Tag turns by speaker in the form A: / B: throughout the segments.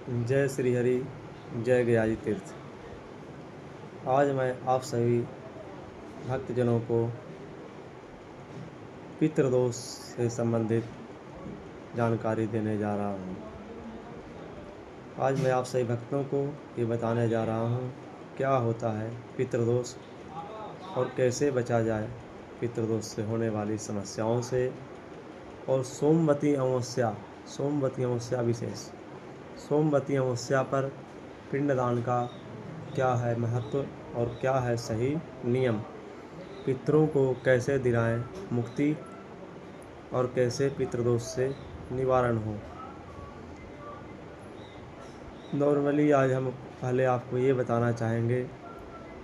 A: जय श्री हरि, जय गयाजी तीर्थ। आज मैं आप सभी भक्तजनों को पितृदोष से संबंधित जानकारी देने जा रहा हूँ। आज मैं आप सभी भक्तों को ये बताने जा रहा हूँ क्या होता है पितृदोष और कैसे बचा जाए पितृदोष से होने वाली समस्याओं से। और सोमवती अमावस्या विशेष, सोमवती अमावस्या पर पिंडदान का क्या है महत्व और क्या है सही नियम, पितरों को कैसे दिलाएं मुक्ति और कैसे पितृदोष से निवारण हो। नॉर्मली आज हम पहले आपको ये बताना चाहेंगे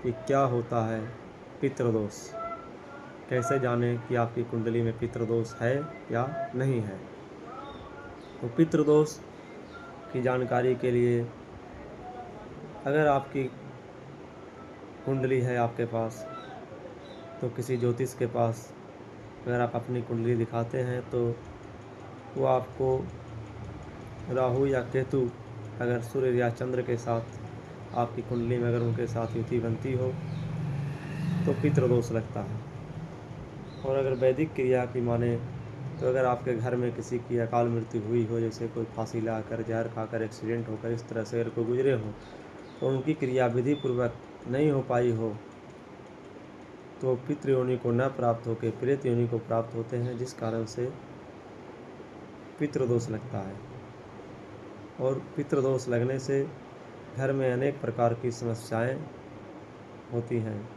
A: कि क्या होता है पितृदोष, कैसे जानें कि आपकी कुंडली में पितृदोष है या नहीं है। तो पितृदोष की जानकारी के लिए अगर आपकी कुंडली है आपके पास तो किसी ज्योतिष के पास अगर आप अपनी कुंडली दिखाते हैं तो वो आपको राहु या केतु अगर सूर्य या चंद्र के साथ आपकी कुंडली में अगर उनके साथ युति बनती हो तो पितृदोष लगता है। और अगर वैदिक क्रिया की माने तो अगर आपके घर में किसी की अकाल मृत्यु हुई हो, जैसे कोई फांसी लाकर जहर खाकर एक्सीडेंट होकर इस तरह से अगर कोई गुजरे हो तो उनकी क्रिया विधि पूर्वक नहीं हो पाई हो तो पितृ योनि को न प्राप्त होकर प्रेत योनि को प्राप्त होते हैं, जिस कारण से पितृदोष लगता है। और पितृदोष लगने से घर में अनेक प्रकार की समस्याएं होती हैं,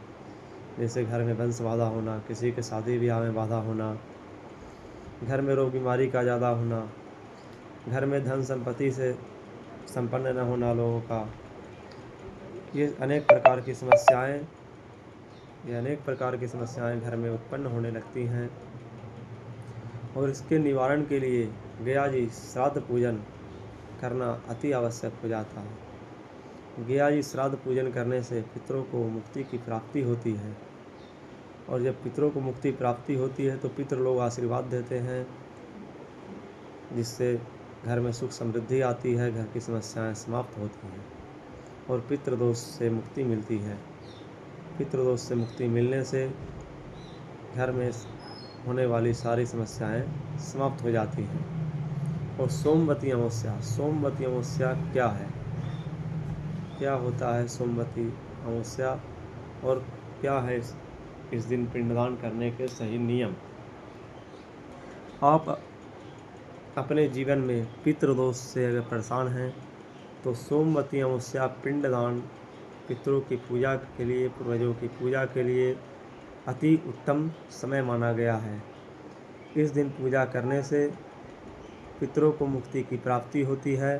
A: जैसे घर में वंश बाधा होना, किसी के शादी ब्याह में बाधा होना, घर में रोग बीमारी का ज़्यादा होना, घर में धन संपत्ति से संपन्न न होना लोगों का, ये अनेक प्रकार की समस्याएं घर में उत्पन्न होने लगती हैं। और इसके निवारण के लिए गया जी श्राद्ध पूजन करना अति आवश्यक हो जाता है। गया जी श्राद्ध पूजन करने से पितरों को मुक्ति की प्राप्ति होती है। और जब पितरों को मुक्ति प्राप्ति होती है तो पितृ लोग आशीर्वाद देते हैं, जिससे घर में सुख समृद्धि आती है, घर की समस्याएं समाप्त होती हैं और पितृदोष से मुक्ति मिलती है। पितृदोष से मुक्ति मिलने से घर में होने वाली सारी समस्याएं समाप्त हो जाती हैं। और सोमवती अमावस्या क्या है, क्या होता है सोमवती अमावस्या और क्या है इस दिन पिंडदान करने के सही नियम। आप अपने जीवन में पितृदोष से अगर परेशान हैं तो सोमवती अमावस्या पिंडदान पितरों की पूजा के लिए, पूर्वजों की पूजा के लिए अति उत्तम समय माना गया है। इस दिन पूजा करने से पितरों को मुक्ति की प्राप्ति होती है।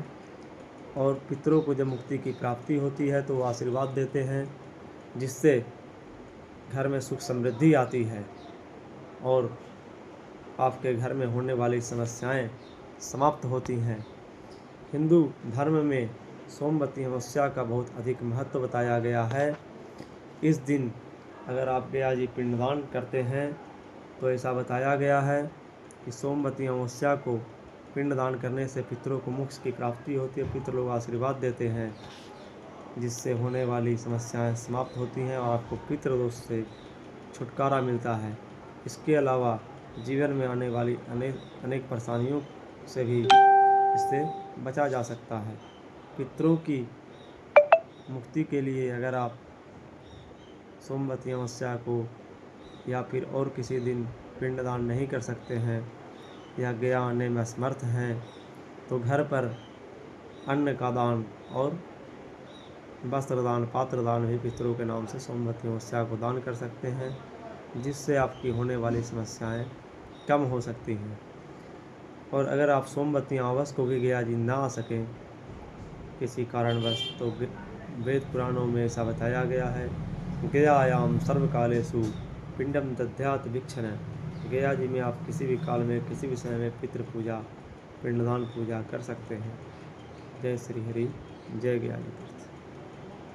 A: और पितरों को जब मुक्ति की प्राप्ति होती है तो वो आशीर्वाद देते हैं, जिससे घर में सुख समृद्धि आती है और आपके घर में होने वाली समस्याएं समाप्त होती हैं। हिंदू धर्म में सोमवती अमावस्या का बहुत अधिक महत्व बताया गया है। इस दिन अगर आप गया जी पिंडदान करते हैं तो ऐसा बताया गया है कि सोमवती अमावस्या को पिंडदान करने से पितरों को मोक्ष की प्राप्ति होती है, पितृ लोग आशीर्वाद देते हैं, जिससे होने वाली समस्याएं समाप्त होती हैं और आपको पितृदोष से छुटकारा मिलता है। इसके अलावा जीवन में आने वाली अनेक परेशानियों से भी इससे बचा जा सकता है। पितरों की मुक्ति के लिए अगर आप सोमवती अमावस्या को या फिर और किसी दिन पिंडदान नहीं कर सकते हैं या गया आने में असमर्थ हैं तो घर पर अन्न का दान और वस्त्रदान, पात्रदान भी पितरों के नाम से सोमवती अमावस्या को दान कर सकते हैं, जिससे आपकी होने वाली समस्याएं कम हो सकती हैं। और अगर आप सोमवती अमावस्या को भी गया जी ना आ सकें किसी कारणवश तो वेद पुराणों में ऐसा बताया गया है, गयायाम सर्वकालेषु पिंडम दद्यात् भिक्षण। गया जी में आप किसी भी काल में किसी भी समय में पितृ पूजा, पिंडदान पूजा कर सकते हैं। जय श्री हरि, जय गया जी।